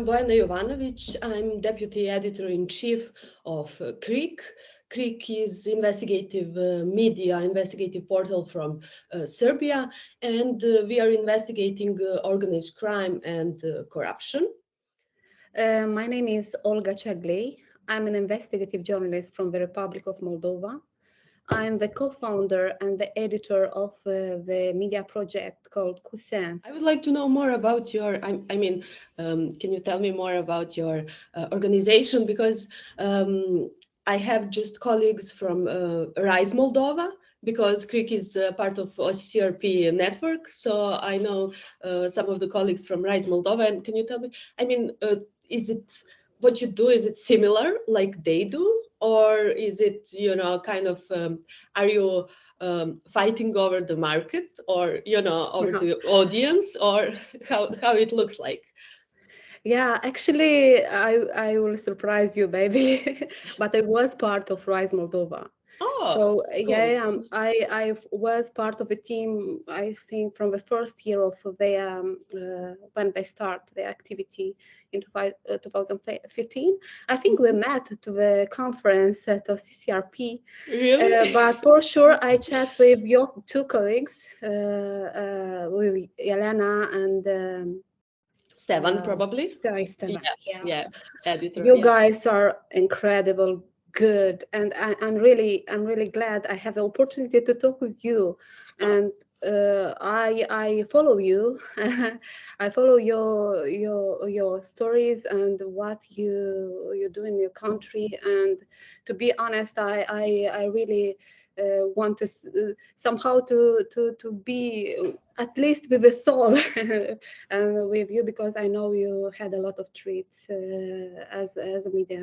I'm Bojana Jovanovic. I'm Deputy Editor-in-Chief of KRIK. KRIK is investigative media, investigative portal from Serbia, and we are investigating organized crime and corruption. My name is Olga Ceaglei. I'm an investigative journalist from the Republic of Moldova. I'm the co-founder and the editor of the media project called CU SENS. I would like to know more about your, can you tell me more about your organization? Because I have just colleagues from RISE Moldova, because KRIK is part of OCCRP network. So I know some of the colleagues from RISE Moldova. And can you tell me, is it, what you do, is it similar like they do? Or is it, kind of, are you fighting over the market, or, over the audience, or how it looks like? Yeah, actually, I will surprise you, baby, but I was part of RISE Moldova. Oh, so cool. yeah, I was part of a team, I think, from the first year of the when they start the activity in 2015. I think we met to the conference at OCCRP. Really? But for sure, I chat with your two colleagues, with Elena and Stevan, probably. Stevan, Yeah, yes. yeah, editor. You yeah. guys are incredible, good, and I'm really glad I have the opportunity to talk with you. And I follow you. I follow your stories and what you do in your country. And to be honest, I really want to somehow to be at least with a soul and with you, because I know you had a lot of treats as a media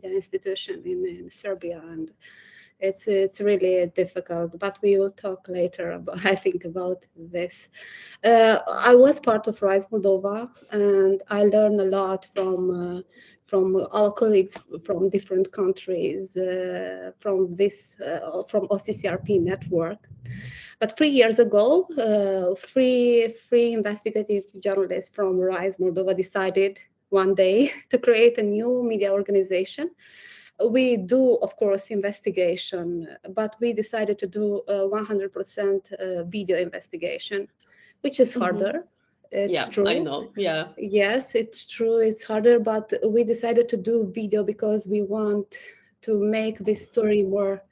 institution in Serbia, and it's really difficult, but we will talk later about, I think, about this. I was part of RISE Moldova, and I learned a lot from our colleagues from different countries, from OCCRP network. But 3 years ago, three investigative journalists from RISE Moldova decided one day to create a new media organization. We do, of course, investigation, but we decided to do 100% video investigation, which is harder. It's true. I know. Yeah. Yes, it's true. It's harder, but we decided to do video because we want to make this story more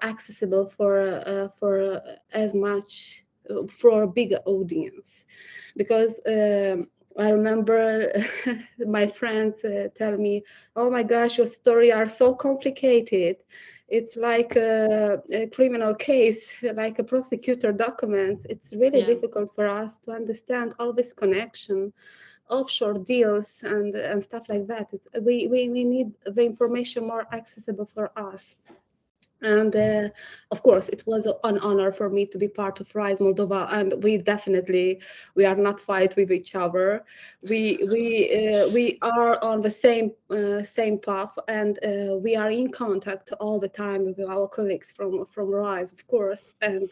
accessible for as much for a bigger audience, because I remember my friends tell me, "Oh my gosh, your story are so complicated. It's like a criminal case, like a prosecutor documents. It's really difficult for us to understand all this connection, offshore deals and stuff like that. We need the information more accessible for us." And of course, it was an honor for me to be part of RISE Moldova, and we are not fight with each other. We are on the same path, and we are in contact all the time with our colleagues from RISE, of course. And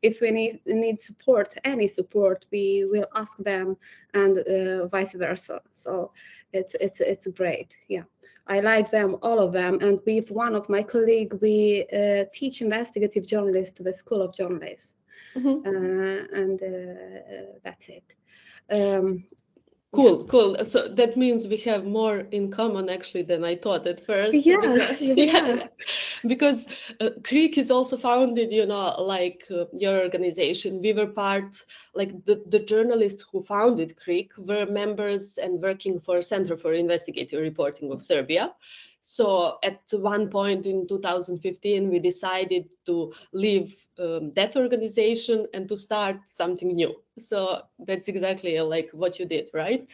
if we need support, any support, we will ask them, and vice versa. So it's great, yeah. I like them, all of them. And with one of my colleagues, we teach investigative journalists to the School of Journalists. And that's it. Cool. So that means we have more in common, actually, than I thought at first. Because KRIK is also founded, like your organization. We were part, like the journalists who founded KRIK were members and working for Center for Investigative Reporting of Serbia. So at one point in 2015, we decided to leave that organization and to start something new. So that's exactly like what you did, right?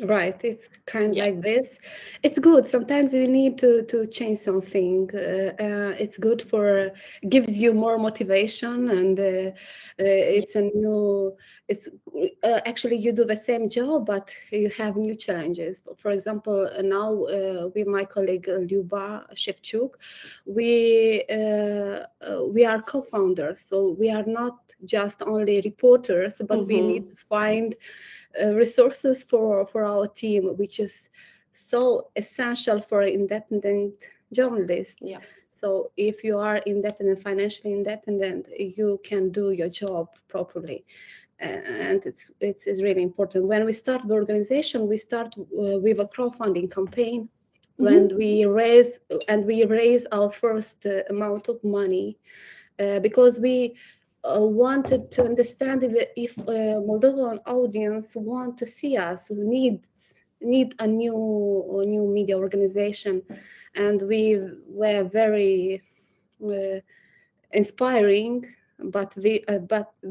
Right, it's kind of like this. It's good. Sometimes you need to change something. It's good for, gives you more motivation, and it's a new. It's actually you do the same job, but you have new challenges. For example, now with my colleague Lyuba Shevchuk, we are co-founders, so we are not just only reporters, but we need to find resources for our team, which is so essential for independent journalists. Yeah. So if you are independent, financially independent, you can do your job properly. And it's really important. When we start the organization, we start with a crowdfunding campaign. When we raise our first amount of money, because we wanted to understand if Moldovan audience want to see us, who need a new media organization, and we were very inspiring. But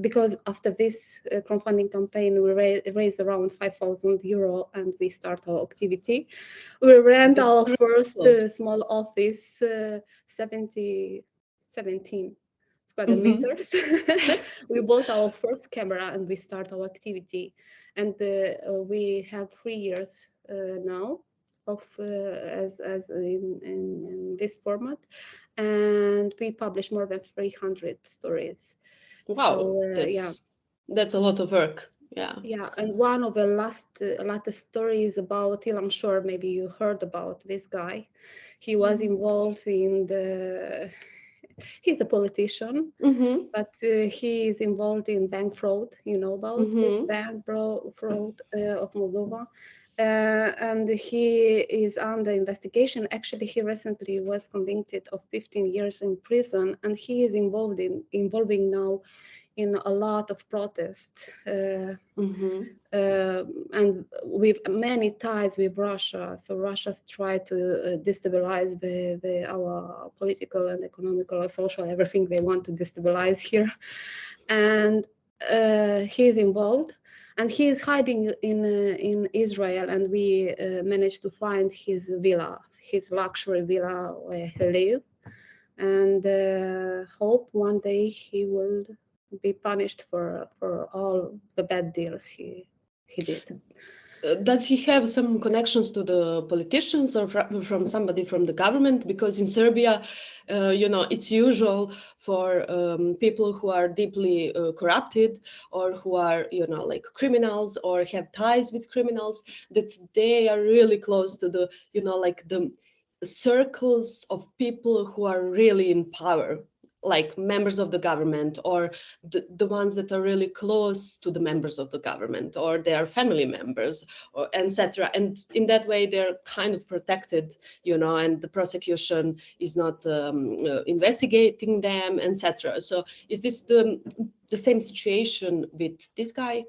because after this crowdfunding campaign, we raised around €5,000 and we start our activity. We rent our first small office, 17 square meters. We bought our first camera and we start our activity. And we have 3 years now of as in this format, and we publish more than 300 stories. Wow, So, that's a lot of work. Yeah. And one of the latest stories about, I'm sure maybe you heard about this guy. He was involved in he's a politician, but he is involved in bank fraud. You know about this bank fraud of Moldova. And he is under investigation. Actually, he recently was convicted of 15 years in prison, and he is involving now in a lot of protests, and with many ties with Russia. So Russia's tried to destabilize our political and economical and social, everything they want to destabilize here. And he is involved. And he is hiding in Israel, and we managed to find his villa, his luxury villa where he lives, and hope one day he will be punished for all the bad deals he did. Does he have some connections to the politicians or from somebody from the government? Because in Serbia, it's usual for people who are deeply corrupted or who are, like criminals or have ties with criminals, that they are really close to the, like the circles of people who are really in power, like members of the government or the ones that are really close to the members of the government or their family members, or etc. And in that way, they're kind of protected, and the prosecution is not investigating them, etc. So is this the same situation with this guy?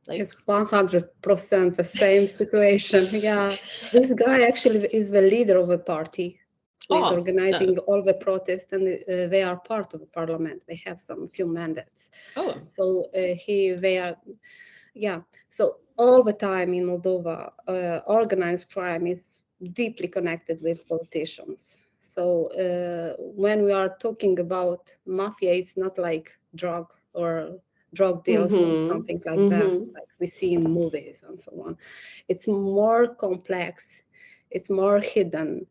It's 100% the same situation. Yeah, this guy actually is the leader of a party. Who is organizing all the protests, and they are part of the parliament. They have some few mandates. So So all the time in Moldova, organized crime is deeply connected with politicians. So when we are talking about mafia, it's not like drug deals or something like that, like we see in movies and so on. It's more complex. It's more hidden.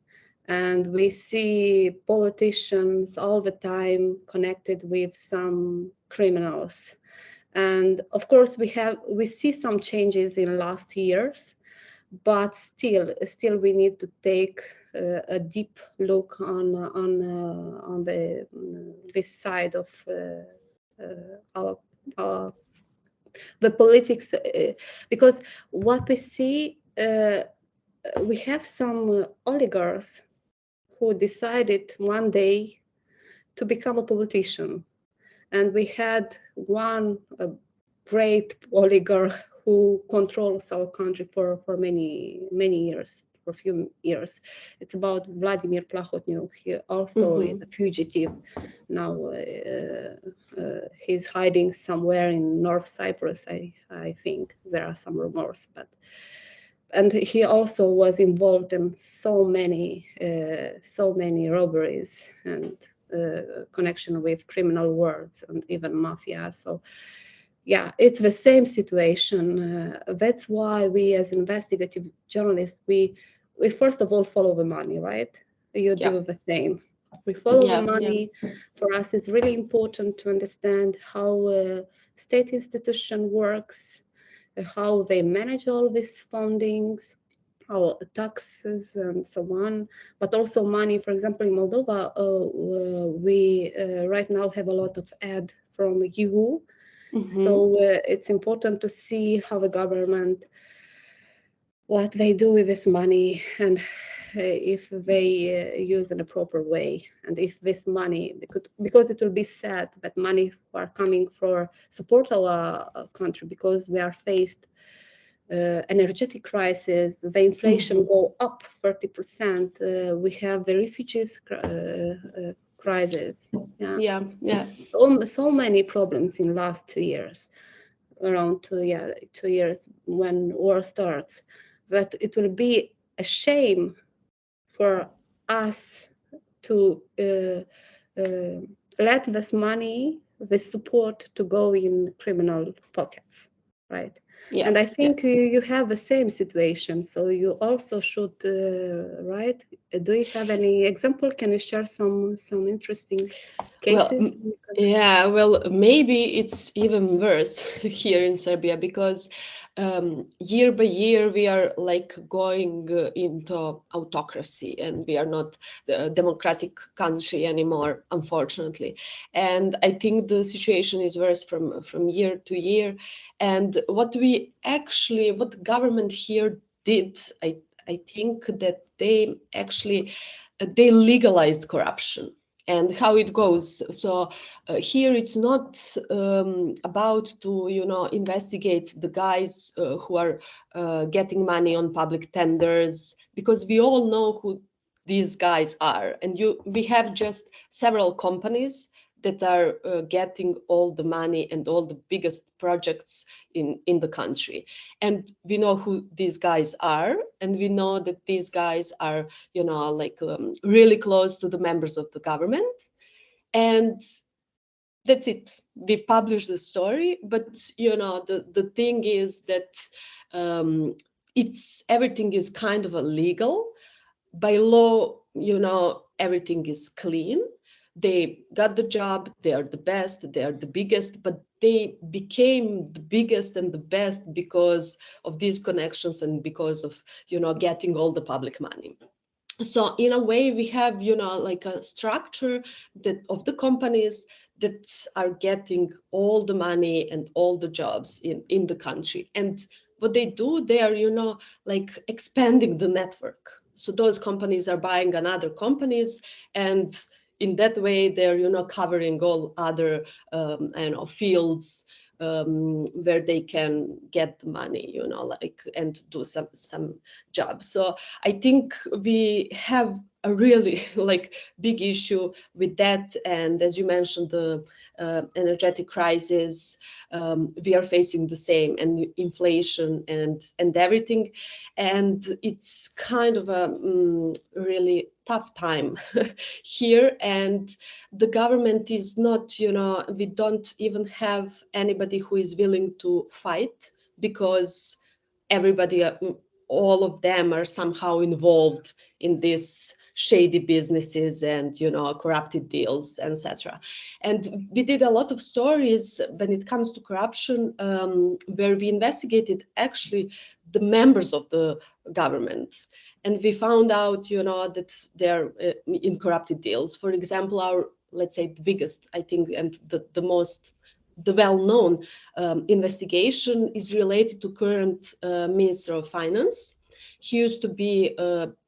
And we see politicians all the time connected with some criminals. And of course, we see some changes in last years, but still we need to take a deep look on this side of the politics, because what we see, we have some oligarchs who decided one day to become a politician. And we had one great oligarch who controls our country for many years, for a few years. It's about Vladimir Putin. He also is a fugitive. Now he's hiding somewhere in North Cyprus, I think. There are some rumors, and he also was involved in so many robberies and connection with criminal worlds and even mafia. So yeah, it's the same situation. That's why we as investigative journalists, we first of all follow the money, right? You do the same. We follow the money. For us, it's really important to understand how a state institution works, how they manage all these fundings, how taxes and so on, but also money. For example, in Moldova, we right now have a lot of aid from EU. So it's important to see how the government, what they do with this money, and if they use in a proper way, and if this money, because it will be said that money are coming for support our country, because we are faced energetic crisis, the inflation go up 30%. We have the refugees crisis. Yeah. So many problems in last 2 years, around 2 years when war starts. But it will be a shame for us to let this money, this support, to go in criminal pockets, right? Yeah. And I think you have the same situation, so you also should, right? Do you have any example? Can you share some interesting cases? Well, maybe it's even worse here in Serbia, because year by year we are like going into autocracy, and we are not the democratic country anymore, unfortunately. And I think the situation is worse from year to year. And what the government here did, I think that they actually they legalized corruption. And how it goes. So here it's not about to, investigate the guys who are getting money on public tenders, because we all know who these guys are. And we have just several companies that are getting all the money and all the biggest projects in the country. And we know who these guys are, and we know that these guys are, really close to the members of the government. And that's it. We publish the story, but, the thing is that everything is kind of illegal. By law, everything is clean. They got the job, they are the best, they are the biggest, but they became the biggest and the best because of these connections and because of, getting all the public money. So in a way, we have, like a structure of the companies that are getting all the money and all the jobs in the country. And what they do, they are, like expanding the network. So those companies are buying another companies, and in that way, they're, covering all other, fields where they can get the money, and do some jobs. So I think we have a really like big issue with that. And as you mentioned, the energetic crisis, we are facing the same, and inflation and everything. And it's kind of a really tough time here. And the government is not, we don't even have anybody who is willing to fight, because everybody, all of them are somehow involved in this shady businesses and, corrupted deals, etc. And we did a lot of stories when it comes to corruption, where we investigated actually the members of the government. And we found out, that they're in corrupted deals. For example, let's say the biggest, I think, and the well-known investigation is related to current Minister of Finance. He used to be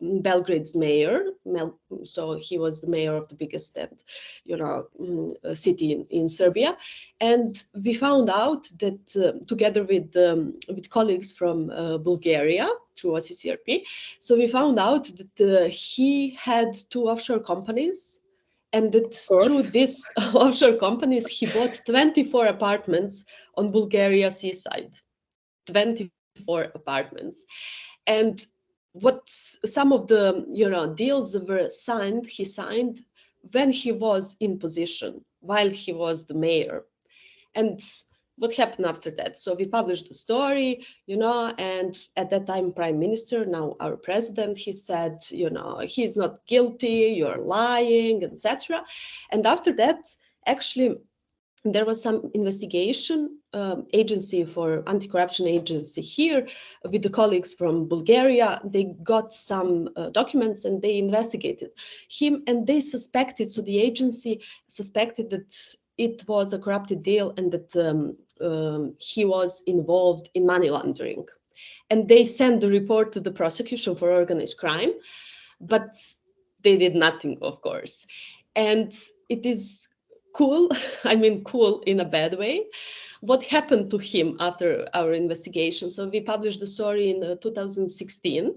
Belgrade's mayor, so he was the mayor of the biggest city in Serbia. And we found out that together with colleagues from Bulgaria through OCCRP, so we found out that he had 2 offshore companies. And that through these offshore companies, he bought 24 apartments on Bulgaria seaside, 24 apartments. And what some of the, deals were signed, he signed when he was in position, while he was the mayor. And what happened after that? So we published the story, and at that time, Prime Minister, now our president, he said, he's not guilty, you're lying, etc. And after that, actually, there was some investigation agency for anti-corruption agency here with the colleagues from Bulgaria. They got some documents and they investigated him, and they suspected, so the agency suspected that it was a corrupted deal and that he was involved in money laundering. And they sent the report to the prosecution for organized crime, but they did nothing, of course. And it is cool, I mean, cool in a bad way, what happened to him after our investigation. So we published the story in 2016.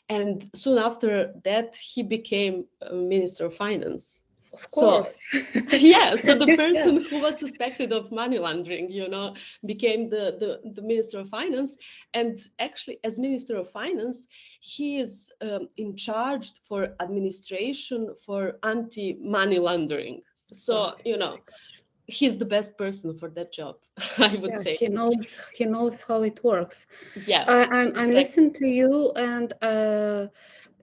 And soon after that, he became Minister of Finance. Of course. So, yeah, so the person who was suspected of money laundering, you know, became the Minister of Finance. And actually, as Minister of Finance, he is in charge for administration for anti-money laundering. So, you know, he's the best person for that job, I would say. He knows how it works. Yeah, I'm exactly. listening to you, and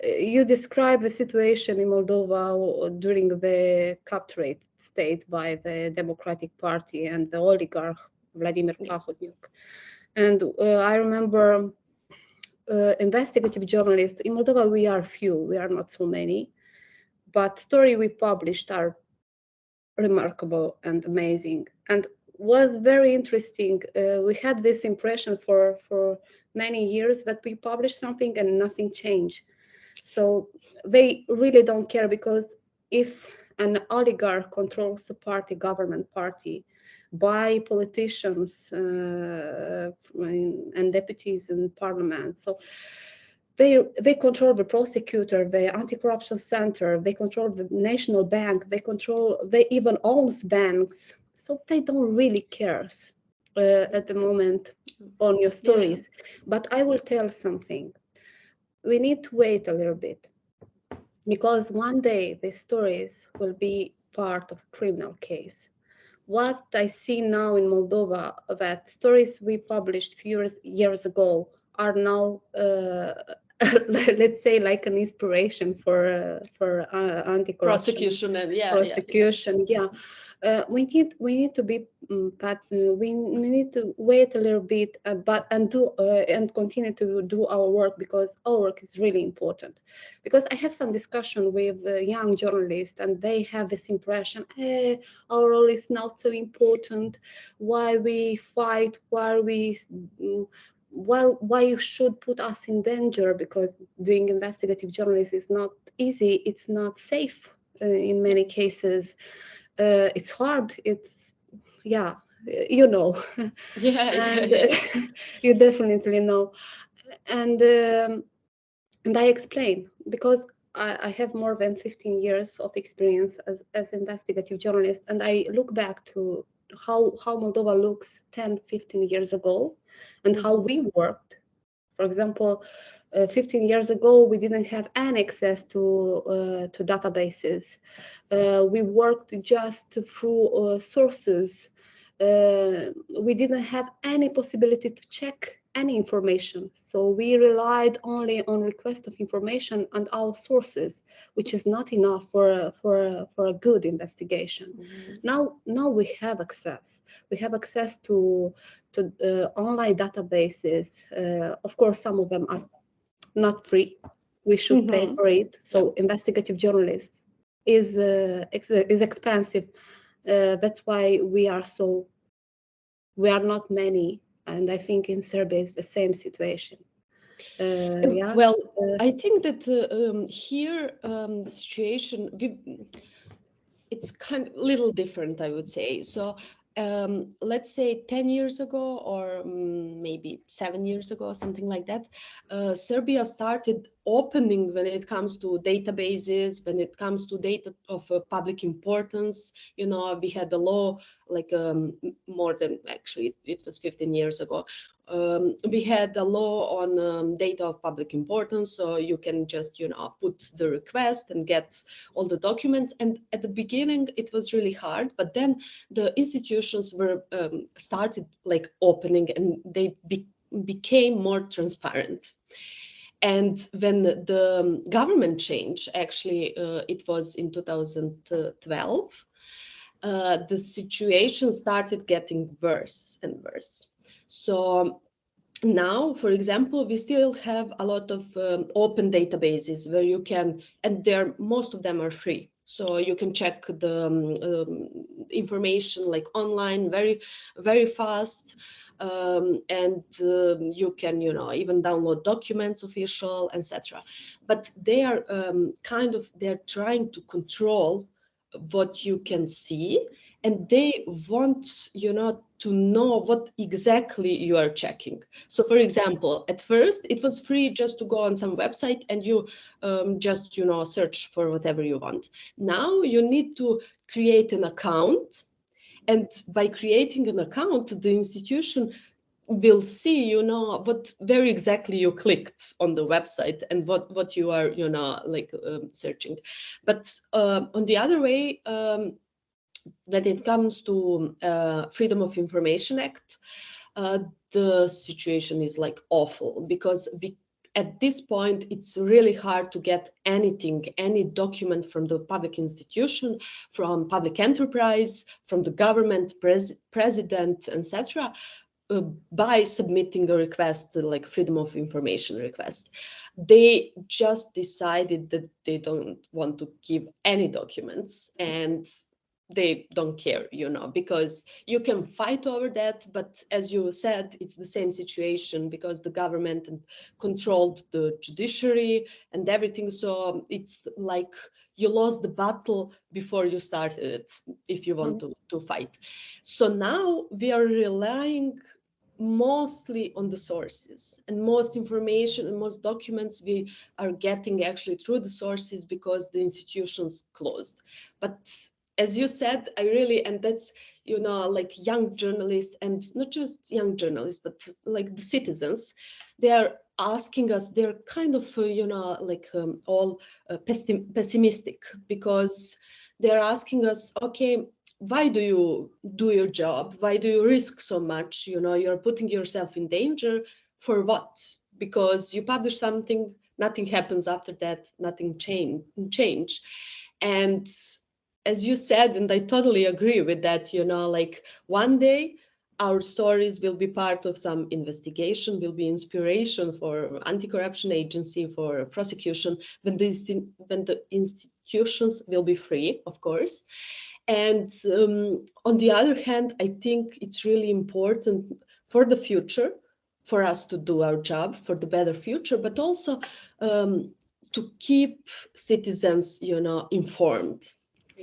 you describe the situation in Moldova during the captured state by the Democratic Party and the oligarch Vladimir Putin. And I remember investigative journalists in Moldova. We are few, we are not so many, but story we published are remarkable and amazing, and was very interesting. We had this impression for many years that we published something and nothing changed. So they really don't care, because if an oligarch controls a party, government party, by politicians and deputies in parliament, so they control the prosecutor, the anti-corruption center, they control the national bank, they even owns banks. So they don't really care at the moment on your stories. Yeah. But I will tell something. We need to wait a little bit, because one day the stories will be part of a criminal case. What I see now in Moldova, that stories we published a few years ago are now let's say like an inspiration for anti-corruption prosecution and prosecution. We need to be we need to wait a little bit, and continue to do our work, because our work is really important. Because I have some discussion with young journalists, and they have this impression, our role is not so important, why we fight, why you should put us in danger, because doing investigative journalism is not easy, it's not safe in many cases. It's hard, it's you know. You definitely know. And I explain, because I have more than 15 years of experience as investigative journalist, and I look back to how Moldova looks 10-15 years ago, and how we worked. For example, 15 years ago, we didn't have any access to databases. We worked just through sources. We didn't have any possibility to check any information. So we relied only on request of information and our sources, which is not enough for a good investigation. Mm-hmm. Now we have access. We have access to online databases. Of course, some of them are not free. We should pay for it. So investigative journalists is expensive. That's why we are not many. And I think in Serbia is the same situation. Well, I think that here the situation, it's kind of a little different, I would say. So let's say 10 years ago, or maybe 7 years ago, something like that, Serbia started opening when it comes to databases, when it comes to data of public importance. You know, we had a law like more than, actually, it was 15 years ago. We had a law on data of public importance, so you can just, you know, put the request and get all the documents. And at the beginning, it was really hard, but then the institutions were started like opening, and they became more transparent. And when the government changed, actually, it was in 2012. the situation started getting worse and worse. So now, for example, we still have a lot of open databases where you can, and most of them are free. So you can check the information like online very, very fast. And you can, even download documents, official, etc. But they are they're trying to control what you can see, and they want to know what exactly you are checking. So for example, at first it was free just to go on some website and you just search for whatever you want. Now you need to create an account, and by creating an account, the institution will see what very exactly you clicked on the website and what you are searching. But on the other way, when it comes to Freedom of Information Act, the situation is like awful, because at this point, it's really hard to get anything, any document from the public institution, from public enterprise, from the government, president, etc., by submitting a request, like Freedom of Information request. They just decided that they don't want to give any documents, and they don't care, because you can fight over that. But as you said, it's the same situation, because the government controlled the judiciary and everything. So it's like you lost the battle before you started it, if you want to fight. So now we are relying mostly on the sources, and most information and most documents we are getting actually through the sources, because the institutions closed. But as you said, and that's like young journalists, and not just young journalists, but like the citizens, they are asking us, they're kind of all pessimistic, because they're asking us, okay, why do you do your job? Why do you risk so much? You're putting yourself in danger for what? Because you publish something, nothing happens after that, nothing change. And as you said, and I totally agree with that, like one day our stories will be part of some investigation, will be inspiration for anti-corruption agency, for prosecution, when the institutions will be free, of course. And on the other hand, I think it's really important for the future, for us to do our job for the better future, but also to keep citizens, informed.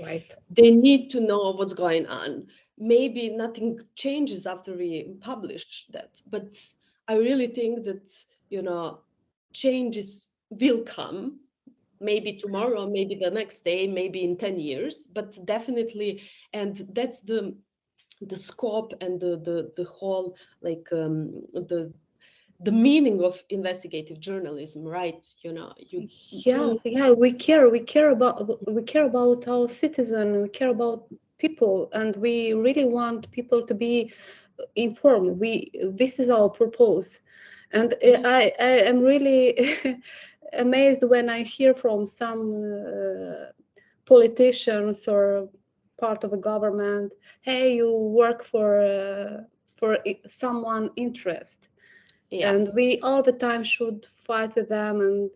Right. They need to know what's going on. Maybe nothing changes after we publish that, but I really think that, changes will come. Maybe tomorrow, maybe the next day, maybe in 10 years, but definitely. And that's the scope and the whole, like the meaning of investigative journalism, right? We care about our citizen, we care about people, and we really want people to be informed. This is our purpose. And I am really amazed when I hear from some politicians or part of a government, hey, you work for someone interest. Yeah. And we all the time should fight with them and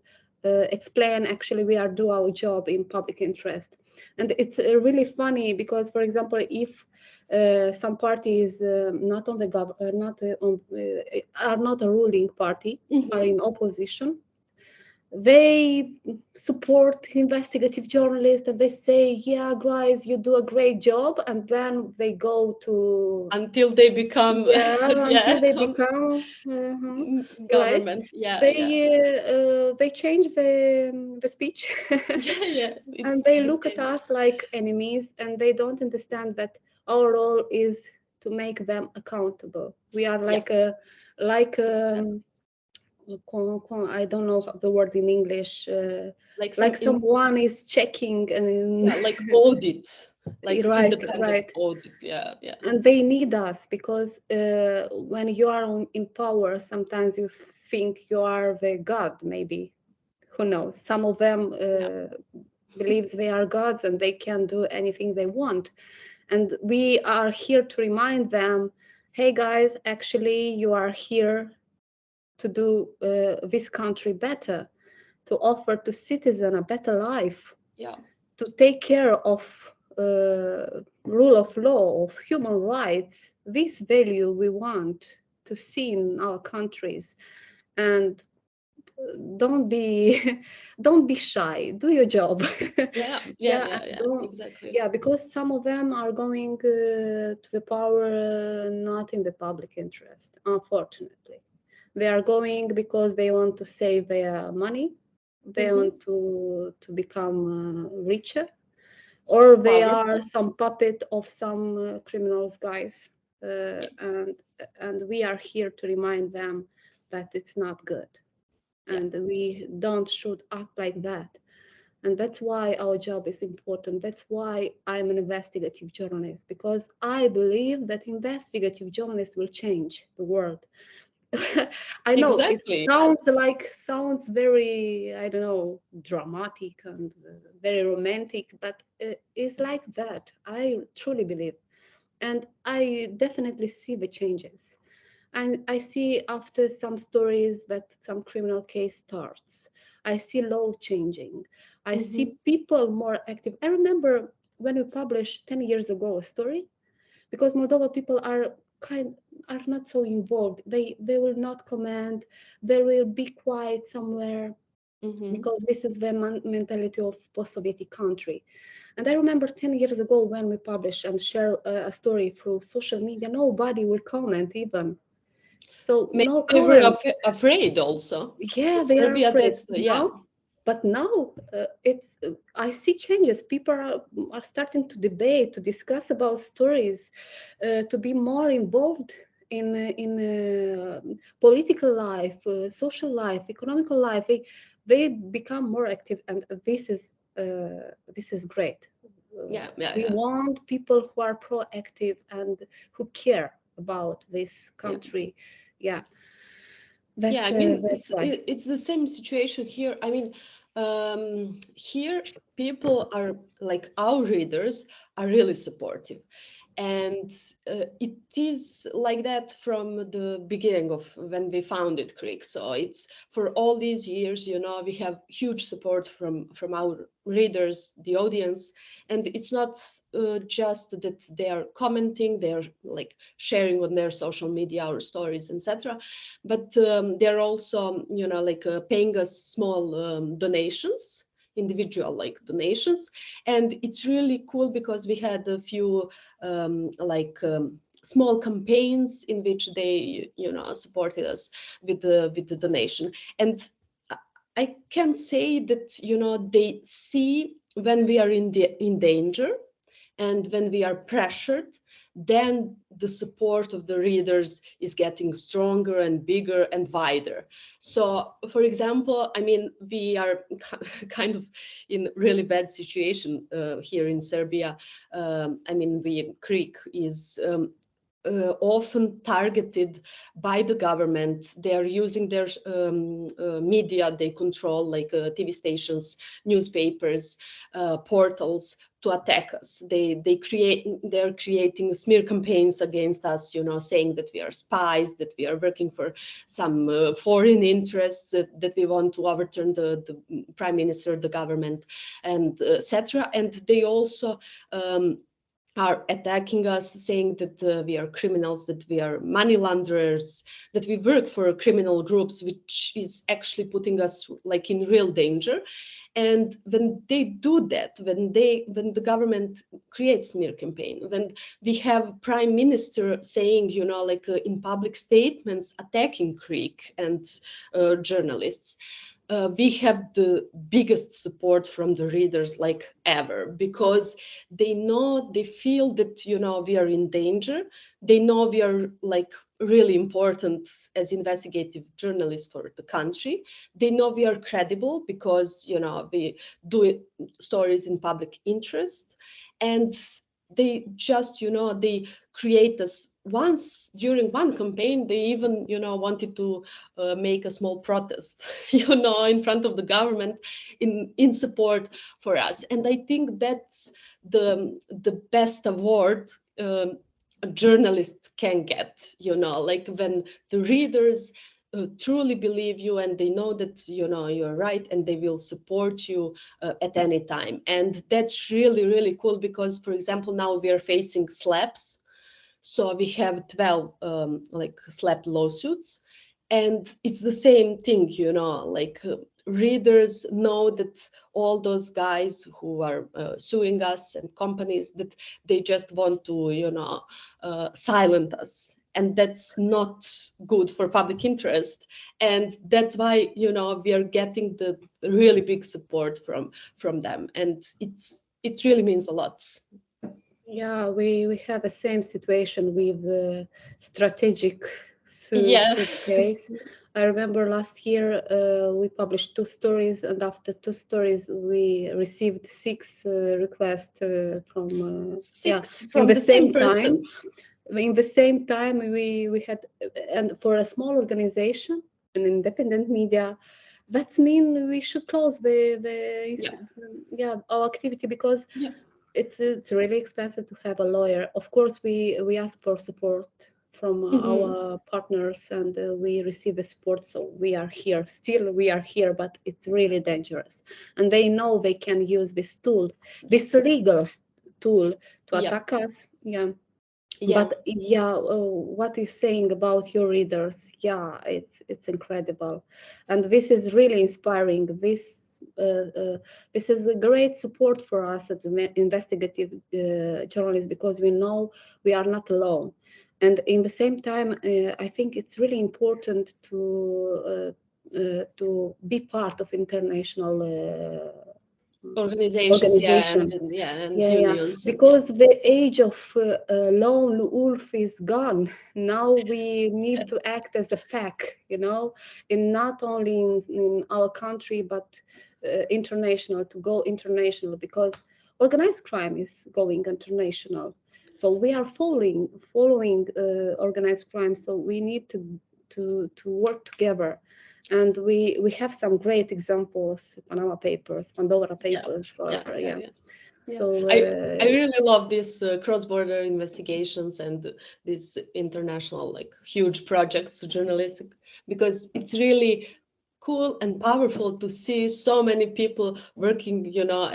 explain, actually we are do our job in public interest. And it's really funny, because for example, if some party is not on the are not a ruling party, are in opposition, they support investigative journalists, and they say, yeah, guys, you do a great job, and then they go to until they become until they become government. Right? They change the speech. And they look at us like enemies, and they don't understand that our role is to make them accountable. We are like I don't know the word in English. Like someone is checking and like audit, like right, independent right. audit. And they need us, because when you are in power, sometimes you think you are the god. Maybe, who knows? Some of them believes they are gods and they can do anything they want. And we are here to remind them, hey guys, actually you are here to do this country better, to offer to citizens a better life, Yeah. to take care of rule of law, of human rights, this value we want to see in our countries. And don't be don't be shy, do your job. Exactly. Yeah, because some of them are going to the power not in the public interest, unfortunately. They are going because they want to save their money, they want to become richer, or they are some puppet of some criminals guys, and we are here to remind them that it's not good, and we don't should act like that. And that's why our job is important. That's why I'm an investigative journalist, because I believe that investigative journalists will change the world. I know Exactly. it sounds very, I don't know, dramatic and very romantic, but it's like that. I truly believe, and I definitely see the changes. And I see after some stories that some criminal case starts, I see law changing. I see people more active. I remember when we published 10 years ago a story, because Moldova people are not so involved. They will not comment. They will be quiet somewhere, because this is the mentality of post-Soviet country. And I remember 10 years ago when we published and share a story through social media, nobody will comment even. So Maybe no they were comment. afraid also. Yeah, In they are Serbia, afraid that's now. But now it's I see changes. People are starting to debate, to discuss about stories, to be more involved in political life, social life, economical life. They become more active, and this is great. We want people who are proactive and who care about this country. Yeah. I mean, That's why. it's the same situation here. I mean, here people are like our readers are really supportive, and it is like that from the beginning of when we founded KRIK. So it's for all these years, you know, we have huge support from our readers, the audience, and it's not just that they are commenting, they are like sharing on their social media our stories, etc., but they're also, you know, like paying us small donations, individual like donations. And it's really cool because we had a few small campaigns in which they, you know, supported us with the donation. And I can say that, you know, they see when we are in danger and when we are pressured, then the support of the readers is getting stronger and bigger and wider. So, for example, I mean, we are kind of in really bad situation here in Serbia. I mean, KRIK is often targeted by the government. They are using their media they control, like TV stations, newspapers, portals, to attack us. They're creating smear campaigns against us, you know, saying that we are spies, that we are working for some foreign interests, that we want to overturn the prime minister, the government, and etc. And they also are attacking us, saying that we are criminals, that we are money launderers, that we work for criminal groups, which is actually putting us like in real danger. And when they do that, when the government creates smear campaign, when we have prime minister saying, you know, like in public statements attacking KRIK and journalists, we have the biggest support from the readers like ever, because they feel that, you know, we are in danger. They know we are like really important as investigative journalists for the country. They know we are credible because, you know, we do stories in public interest. And they just, they create us once during one campaign. They even, wanted to make a small protest, in front of the government in support for us. And I think that's the best award a journalist can get, like when the readers truly believe you and they know that you're right and they will support you at any time. And that's really, really cool, because for example now we are facing slaps, so we have 12 like slap lawsuits, and it's the same thing, like readers know that all those guys who are suing us and companies, that they just want to silence us, and that's not good for public interest. And that's why we are getting the really big support from them, and it really means a lot. Yeah, we have the same situation with strategic Yeah. case. I remember last year we published 2 stories, and after 2 stories we received 6 requests from 6 in from the the same same person. time. In the same time we had, and for a small organization, an independent media, that mean we should close our activity, because Yeah. it's really expensive to have a lawyer. Of course, we ask for support from our partners, and we receive the support. So we are here. Still, we are here, but it's really dangerous. And they know they can use this tool, this legal tool, to attack us. Yeah. But what you're saying about your readers, it's incredible, and this is really inspiring. This is a great support for us as investigative journalists, because we know we are not alone. And in the same time, I think it's really important to be part of international organizations, organization. and unions, because the age of lone wolf is gone. Now we need to act as a pack, in not only in our country, but international, to go international, because organized crime is going international. So we are following organized crime. So we need to work together. And we have some great examples, Pandora papers. So I really love these cross-border investigations and these international, like, huge projects, journalistic, because it's really cool and powerful to see so many people working,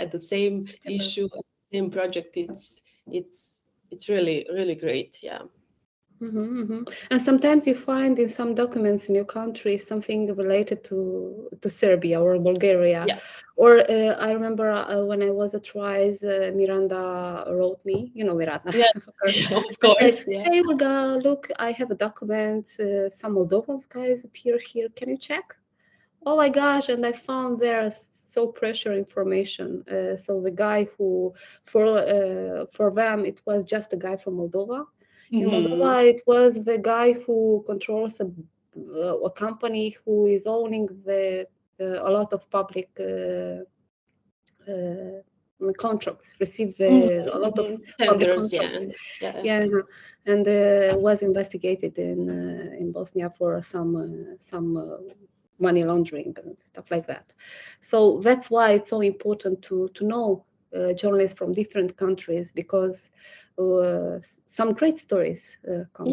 at the same issue, at the same project. It's really, really great. Yeah. And sometimes you find in some documents in your country something related to Serbia or Bulgaria. Or I remember when I was at RISE, Miranda wrote me, Miranda. Of course. Said, hey, Olga, look, I have a document. Some Moldovan guys appear here. Can you check? Oh my gosh, and I found there so precious information. So the guy who, for them, it was just a guy from Moldova. In Moldova, it was the guy who controls a company who is owning a lot of public contracts, receive a lot of public contracts. And was investigated in Bosnia for some money laundering and stuff like that. So that's why it's so important to know journalists from different countries, because some great stories come.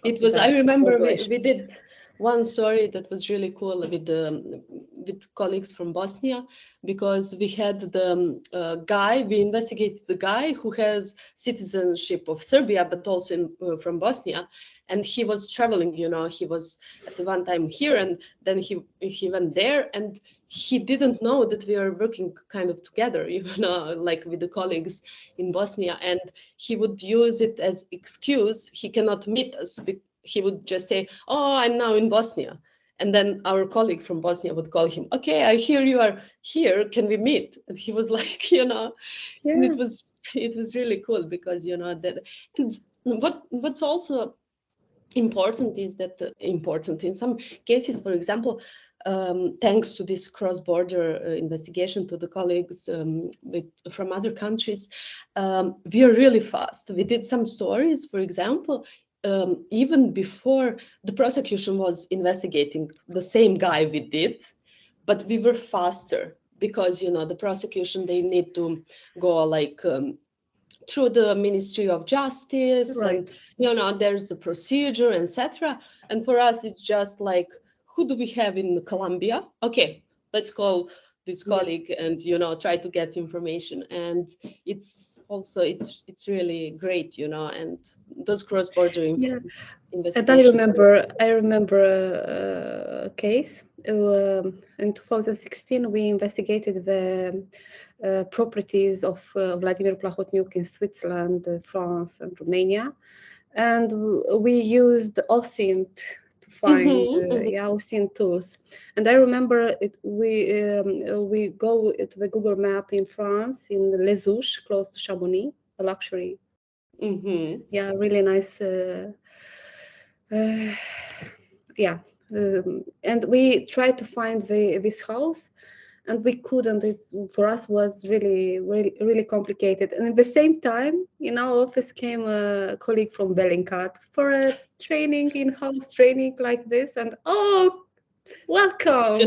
It was. I remember we did one story that was really cool with colleagues from Bosnia, because we had the guy. We investigated the guy who has citizenship of Serbia, but also from Bosnia, and he was traveling. He was at the one time here, and then he went there, and he didn't know that we are working kind of together, like with the colleagues in Bosnia, and he would use it as excuse. He cannot meet us. He would just say, "Oh, I'm now in Bosnia," and then our colleague from Bosnia would call him. "Okay, I hear you are here. Can we meet?" And he was like, and it was really cool, because that. And what's also important is that in some cases, for example, thanks to this cross-border investigation, to the colleagues from other countries, we are really fast. We did some stories, for example, even before the prosecution was investigating the same guy we did, but we were faster because, you know, the prosecution, they need to go like through the Ministry of Justice, Right. and, you know, there's a procedure, etc. And for us, it's just like, who do we have in Colombia? Okay, let's call this colleague and, you know, try to get information. And it's also, it's really great, you know, and those cross-border investigations. And I remember a case. In 2016, we investigated the properties of Vladimir Plahotniuc in Switzerland, France, and Romania, and we used OSINT to find OSINT tools. And I remember we go to the Google map in France, in Les Ouches, close to Chamonix, a luxury. Yeah, really nice. And we tried to find this house, and we couldn't. It for us was really complicated. And at the same time, in our office came a colleague from Bellingcat for a training, in-house training like this, and welcome.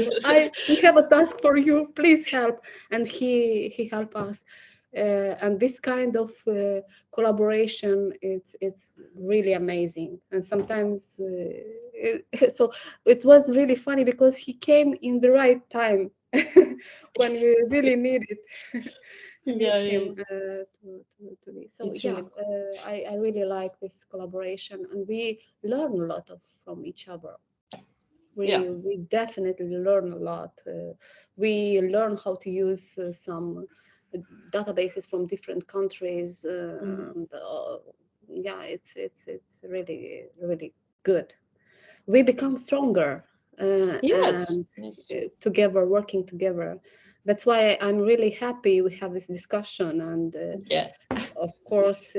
We have a task for you. Please help. And he helped us. And this kind of collaboration, it's really amazing. And sometimes, so it was really funny because he came in the right time when we really needed him to be. So I really like this collaboration, and we learn a lot from each other. We definitely learn a lot. We learn how to use some databases from different countries, and it's really good. We become stronger and together, working together. That's why I'm really happy we have this discussion. And of course,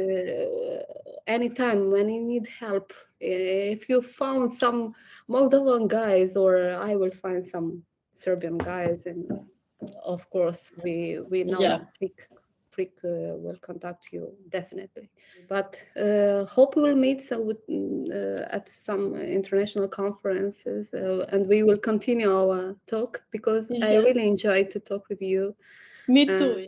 anytime when you need help, if you found some Moldovan guys, or I will find some Serbian guys, and of course we know KRIK will contact you definitely. But hope we will meet at some international conferences, and we will continue our talk, because I really enjoy to talk with you. Me too.